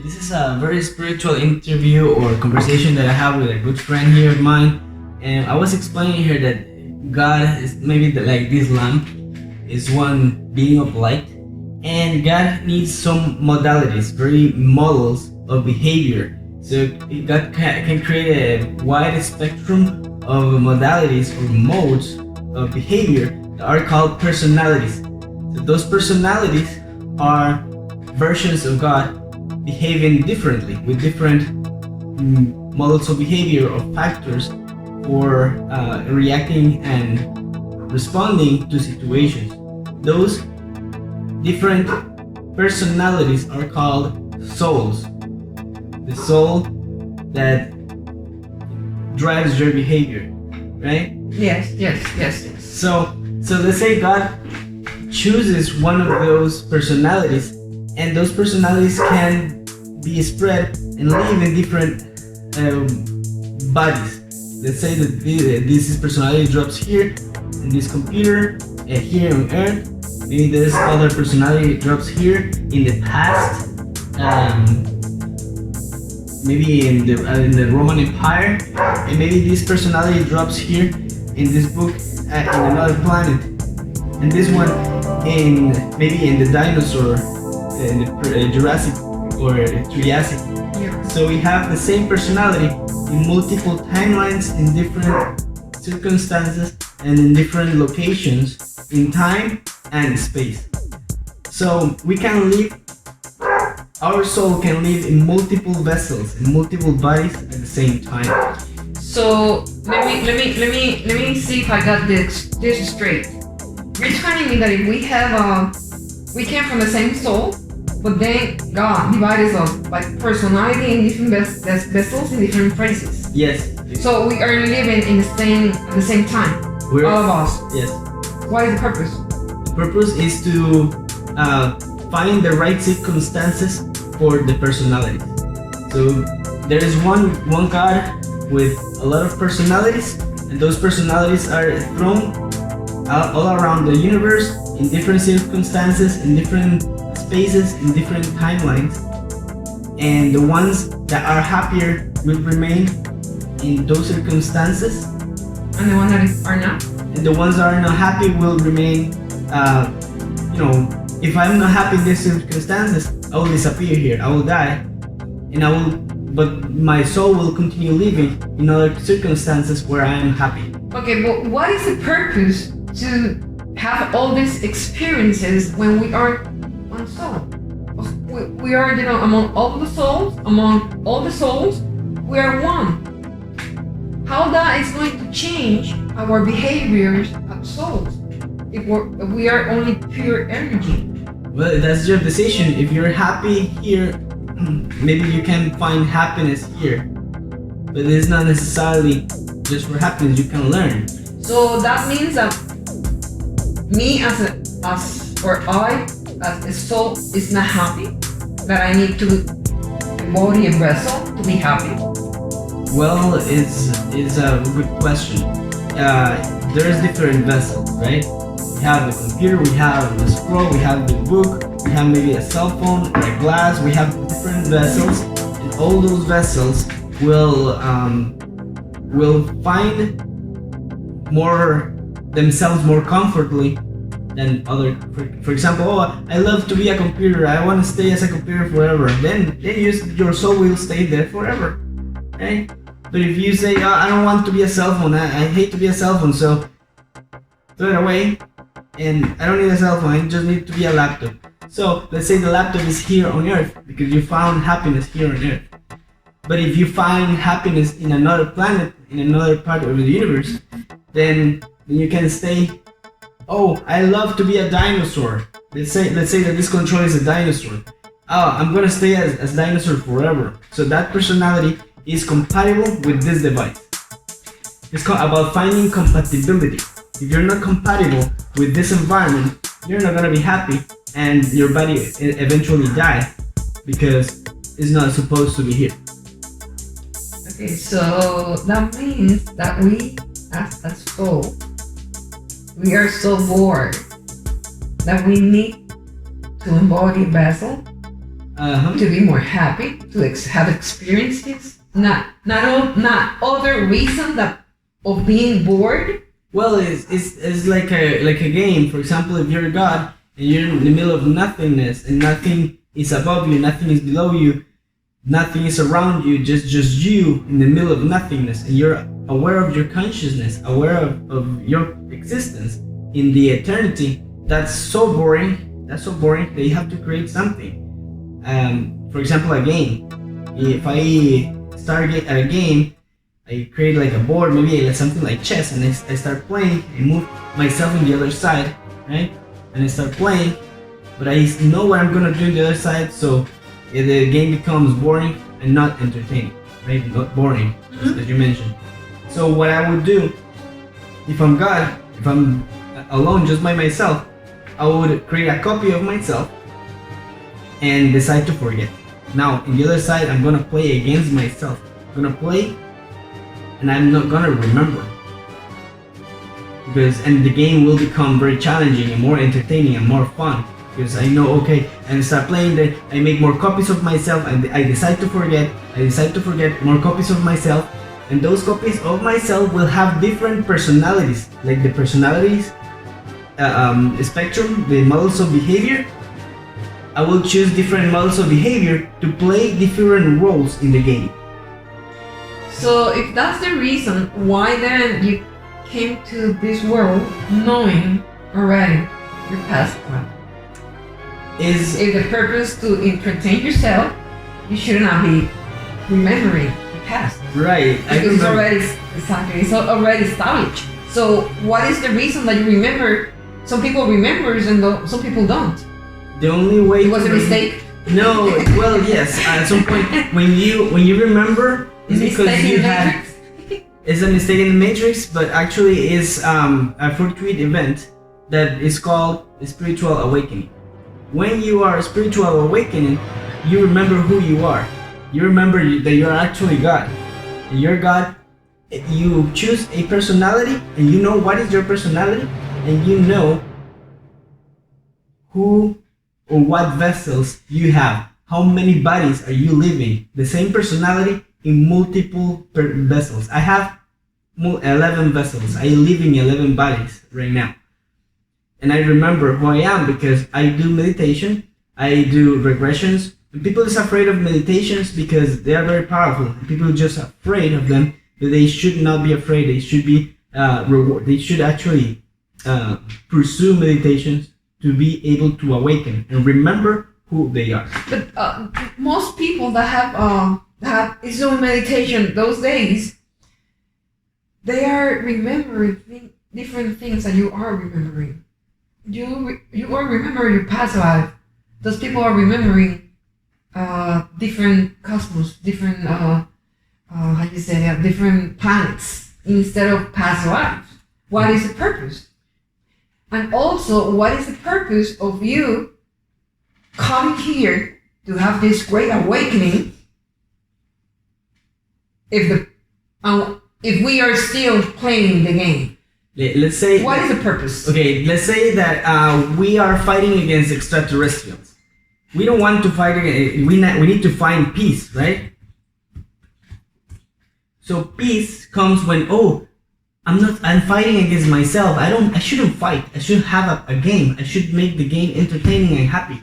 This is a very spiritual interview or conversation that I have with a good friend here of mine, and I was explaining here that God is maybe like this lamp is one being of light, and God needs some modalities, very models of behavior. So God can create a wide spectrum of modalities or modes of behavior that are called personalities. So those personalities are versions of God behaving differently with different models of behavior or factors for reacting and responding to situations. Those different personalities are called souls. The soul that drives your behavior, right? Yes. So let's say God chooses one of those personalities, and those personalities can be spread and live in different bodies. Let's say that this personality drops here in this computer, here on Earth. Maybe this other personality drops here in the past, maybe in the Roman Empire, and maybe this personality drops here in this book in another planet, and this one in maybe in the dinosaur, in the Jurassic or Triassic. Yeah. So we have the same personality in multiple timelines, in different circumstances, and in different locations in time and space. So we can live, our soul can live in multiple vessels, in multiple bodies at the same time. So let me see if I got this straight. You're telling me that if we came from the same soul, but then God divided us by personality in different vessels in different places. Yes. So we are living in at the same time. All of us. Yes. What is the purpose? The purpose is to find the right circumstances for the personality. So there is one God with a lot of personalities, and those personalities are thrown all around the universe in different circumstances, in different spaces, in different timelines. And the ones that are happier will remain in those circumstances, And the ones that are not? and the ones that are not happy will remain. If I'm not happy in these circumstances, I will disappear here. I will die, but my soul will continue living in other circumstances where I am happy. Okay, but what is the purpose to have all these experiences when we are one soul? We are, among all the souls, we are one. How that is going to change our behaviors as souls if we are only pure energy? Well, that's your decision. If you're happy here, maybe you can find happiness here. But it's not necessarily just for happiness. You can learn. So that means that me as a soul is not happy. That I need to embody a vessel to be happy. Well, it's a good question. There's different vessels, right? We have the computer, we have the scroll, we have the book, we have maybe a cell phone, a glass. We have different vessels, and all those vessels will find themselves more comfortably than other. For example, I love to be a computer. I want to stay as a computer forever. Then your soul will stay there forever, right? But if you say, I don't want to be a cell phone, I hate to be a cell phone, so throw it away, and I don't need a cell phone, I just need to be a laptop. So let's say the laptop is here on Earth because you found happiness here on Earth. But if you find happiness in another planet, in another part of the universe, then you can stay. Oh, I love to be a dinosaur. Let's say that this control is a dinosaur. Oh, I'm gonna stay as dinosaur forever. So that personality is compatible with this device. It's about finding compatibility. If you're not compatible with this environment, you're not gonna be happy, and your body eventually die because it's not supposed to be here. Okay, so that means that we, as a soul, we are so bored that we need to embody a vessel To be more happy, to have experiences, not other reason that of being bored. Well, it's like a game. For example, if you're God and you're in the middle of nothingness and nothing is above you, nothing is below you, nothing is around you, just you in the middle of nothingness, and you're aware of your consciousness, aware of your existence in the eternity. That's so boring. That's so boring that you have to create something. For example, a game. If I start a game, I create like a board, maybe something like chess, and I start playing. I move myself on the other side, right? And I start playing, but I know what I'm gonna do on the other side, so the game becomes boring and not entertaining, right? Not boring, as you mentioned. So what I would do, if I'm God, if I'm alone just by myself, I would create a copy of myself and decide to forget. Now, on the other side, I'm gonna play against myself. I'm gonna play, and I'm not gonna remember. And the game will become very challenging and more entertaining and more fun. Because I know, okay, and I start playing, then I make more copies of myself, and I decide to forget more copies of myself, and those copies of myself will have different personalities, like the personalities spectrum, the models of behavior. I will choose different models of behavior to play different roles in the game. So if that's the reason, why then you came to this world knowing already your past life? If the purpose to entertain yourself, you should not be remembering the past. Right. Because it's already established. So what is the reason that you remember? Some people remembers and some people don't. The only way it was a mistake. No, well, yes. At some point, when you remember, it's because you had. It's a mistake in the Matrix, but actually is a fortuitous event that is called spiritual awakening. When you are spiritual awakening, you remember who you are. You remember that you are actually God. And you're God. You choose a personality, and you know what is your personality, and you know who or what vessels you have. How many bodies are you living? The same personality in multiple vessels. I have 11 vessels. I live in 11 bodies right now. And I remember who I am because I do meditation, I do regressions. And people is afraid of meditations because they are very powerful. And people are just afraid of them, but they should not be afraid. They should be they should actually pursue meditations to be able to awaken and remember who they are. But most people that have is doing meditation those days, they are remembering different things that you are remembering. You are remembering your past life. Those people are remembering different cosmos, different different planets instead of past lives. What is the purpose? And also, what is the purpose of you coming here to have this great awakening if we are still playing the game? Let's say... What is the purpose? Okay, let's say that we are fighting against extraterrestrials. We don't want to fight against... We need to find peace, right? So peace comes when, I'm fighting against myself. I shouldn't fight. I should have a game. I should make the game entertaining and happy.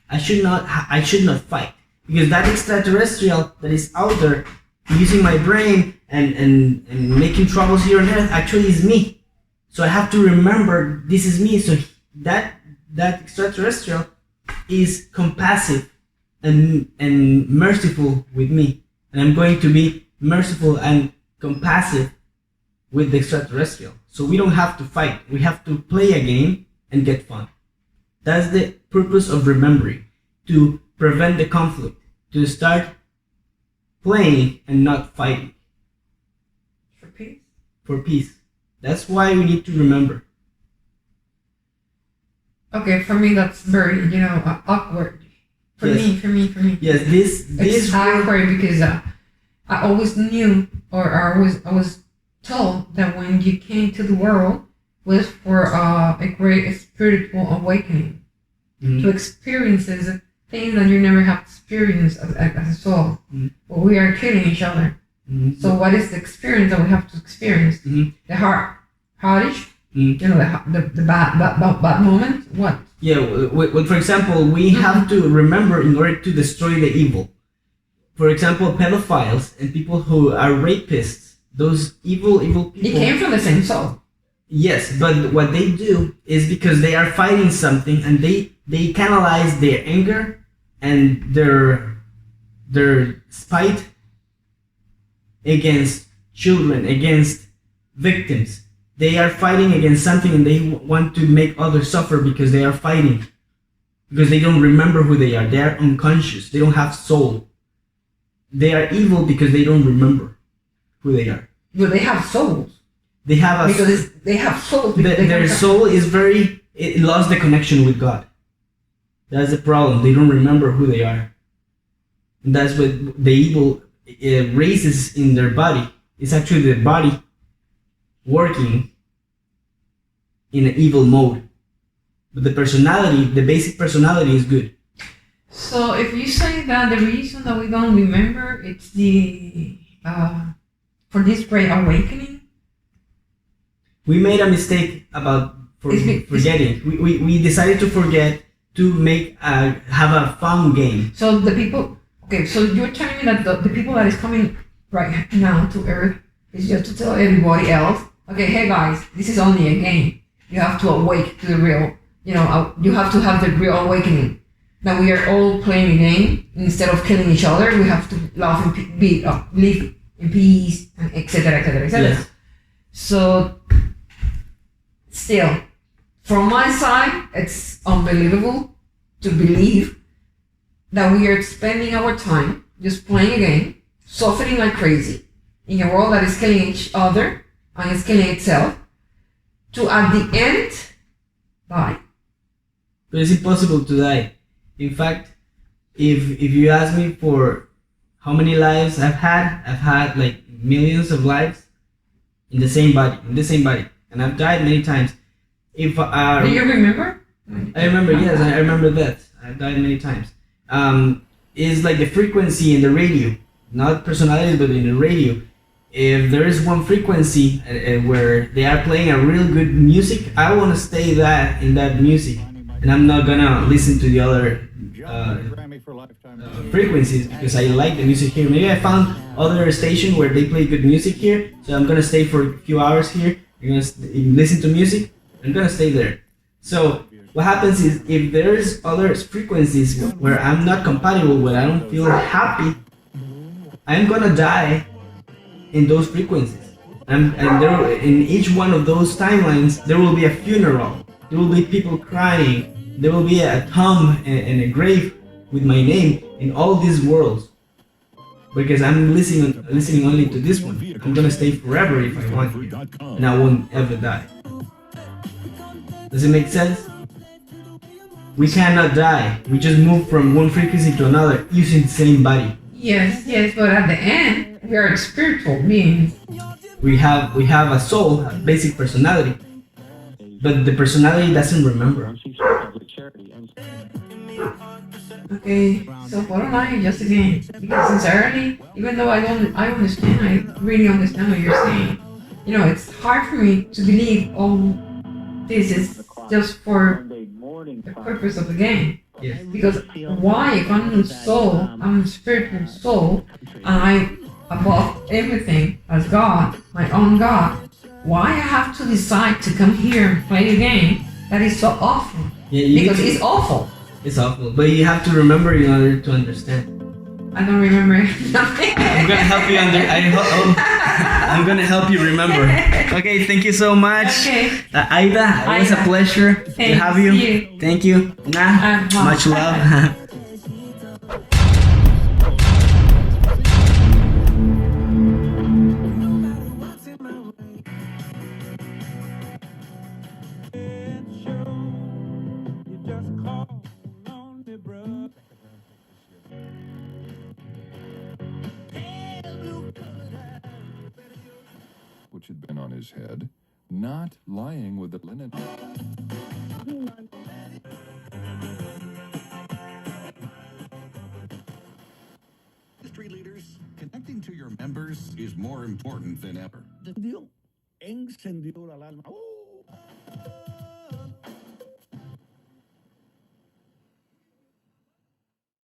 I should not fight. Because that extraterrestrial that is out there using my brain and making troubles here on Earth actually is me. So I have to remember this is me. So that extraterrestrial is compassive and merciful with me. And I'm going to be merciful and compassive with the extraterrestrial. So we don't have to fight. We have to play a game and get fun. That's the purpose of remembering. To prevent the conflict. To start playing and not fighting. For peace? For peace. That's why we need to remember. Okay, for me that's very, awkward. For me. Yes, this it's awkward because I always knew, or I was told that when you came to the world was for a great spiritual awakening, to experiences things that you never have experienced as a soul. But we are killing each other. So what is the experience that we have to experience? The heartache, you know, the bad moment. What? Yeah. Well, for example, we have to remember in order to destroy the evil. For example, pedophiles and people who are rapists, those evil people. It came from the same soul. Yes, but what they do is because they are fighting something and they canalize their anger and their spite against children, against victims. They are fighting against something and they want to make others suffer because they are fighting. Because they don't remember who they are. They are unconscious. They don't have soul. They are evil because they don't remember who they are. But they have souls. They have they have souls. Their soul is it lost the connection with God. That's the problem. They don't remember who they are. And that's what the evil raises in their body. It's actually the body working in an evil mode. But the personality, the basic personality is good. So if you say that the reason that we don't remember, it's the for this great awakening. We made a mistake about forgetting. We decided to forget to have a fun game. So the people, okay, so you're telling me that the people that is coming right now to Earth is just to tell everybody else, okay, hey guys, this is only a game. You have to awake to the real, you have to have the real awakening. That we are all playing a game instead of killing each other. We have to laugh and live in peace, and etc., etc., etc. Yes. So, still, from my side, it's unbelievable to believe that we are spending our time just playing a game, suffering like crazy, in a world that is killing each other and is killing itself, to at the end, die. But it's impossible to die. In fact, if you ask me for how many lives I've had like millions of lives in the same body, and I've died many times. Do you remember? I remember, yes, I remember that. I've died many times. Is like the frequency in the radio, not personality, but in the radio. If there is one frequency where they are playing a real good music, I want to stay in that music. And I'm not gonna listen to the other frequencies because I like the music here. Maybe I found other station where they play good music here, so I'm gonna stay for a few hours here. I'm gonna listen to music. I'm gonna stay there. So what happens is if there's other frequencies where I'm not compatible with, I don't feel happy, I'm gonna die in those frequencies. And there, in each one of those timelines, there will be a funeral. There will be people crying. There will be a tomb and a grave with my name in all these worlds. Because I'm listening only to this one. I'm gonna stay forever if I want to, and I won't ever die. Does it make sense? We cannot die. We just move from one frequency to another using the same body. Yes, but at the end, we are spiritual beings. We have a soul, a basic personality, but the personality doesn't remember. Okay, so bottom line, just a game. Because sincerely, even though I understand, I really understand what you're saying. It's hard for me to believe this is just for the purpose of the game. Yes. Because why, if I'm a soul, I'm a spiritual soul, and I'm above everything as God, my own God, why I have to decide to come here and play a game that is so awful? Yeah, because it's awful. It's awful, but you have to remember in order to understand. I don't remember nothing. I'm gonna help you I'm gonna help you remember. Okay, thank you so much. Okay. Aida, it was a pleasure to have you. Thank you. Much love. Which had been on his head, not lying with the linen. to your members is more important than ever. Dios encendió la alarma. ¡Oh!